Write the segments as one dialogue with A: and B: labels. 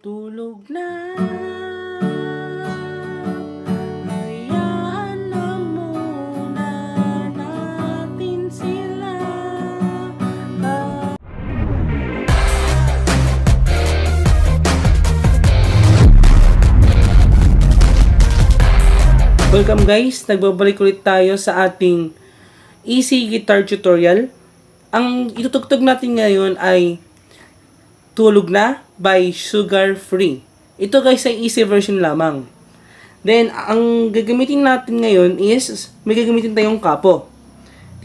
A: Tulog na, hayaan na muna natin sila. Welcome guys, nagbabalik ulit tayo sa ating easy guitar tutorial. Ang itutugtog natin ngayon ay Tulog Na by Sugar Free. Ito guys ay easy version lamang. Then, ang gagamitin natin ngayon is, may gagamitin tayong kapo.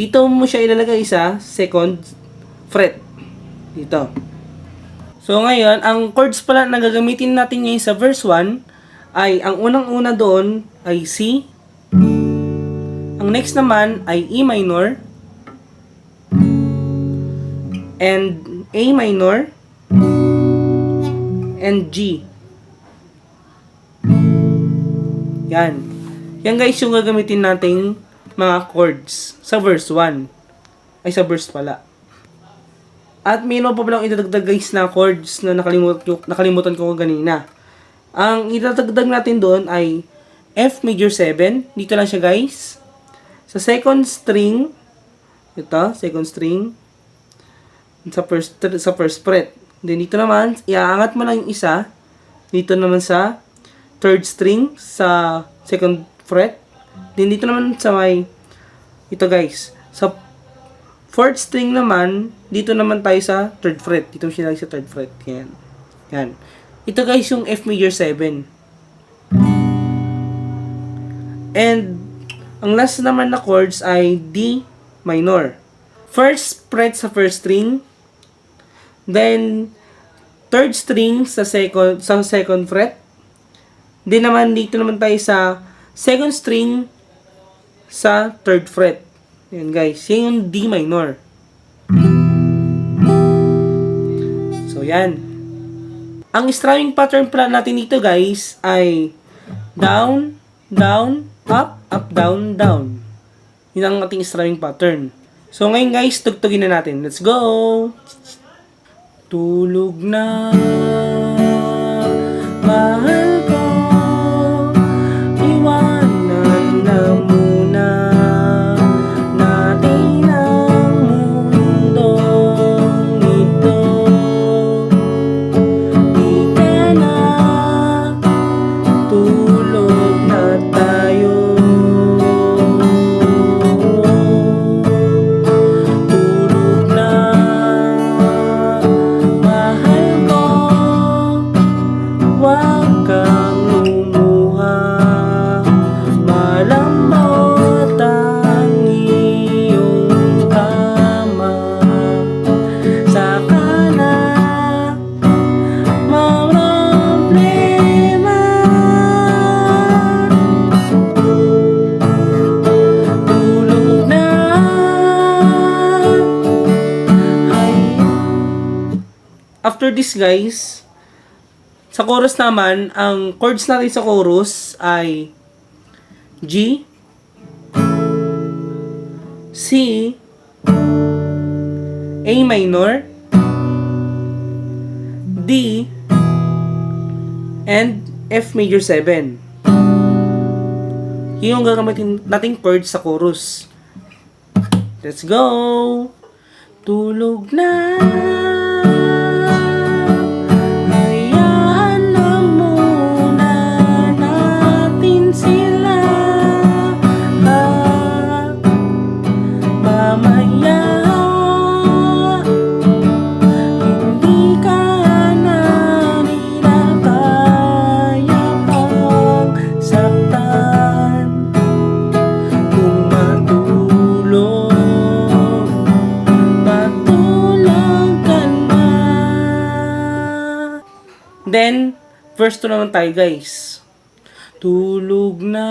A: Dito mo siya ilalagay sa second fret. Dito. So ngayon, ang chords pala na gagamitin natin ngayon sa verse 1 ay, ang unang-una doon ay C. Ang next naman ay E minor and A minor and G. Yan. Yan guys yung gagamitin nating mga chords sa verse 1. Ay, sa verse pala. At mayroon pa palang idadagdag guys na chords na nakalimutan ko kanina. Ang idadagdag natin doon ay F major 7. Dito lang siya guys. Sa second string. Ito, second string. Sa first fret. Then dito naman, iaangat mo lang yung isa. Dito naman sa third string sa second fret. Then dito naman sa may, ito guys, sa fourth string naman, dito naman tayo sa third fret. Dito siya sa third fret. Yan. Yan. Ito guys yung F major 7. And ang last naman na chords ay D minor. First fret sa first string. Then, third string sa second fret. Then naman, dito naman tayo sa second string sa third fret. Yan guys, yan yung D minor. So, yan. Ang strumming pattern pala natin dito guys ay down, down, up, up, down, down. Yun ang ating strumming pattern. So, ngayon guys, tugtugin na natin. Let's go! Tulog na, mahal ko, iwanan na muna natin ang mundong ito. Di ka na, tulog na tayo. After this guys, sa chorus naman, ang chords natin sa chorus ay G, C, A minor, D, and F major 7. Yun yung gagamitin nating chords sa chorus. Let's go! Tulog na, then, verse 2 naman tayo guys. Tulog na.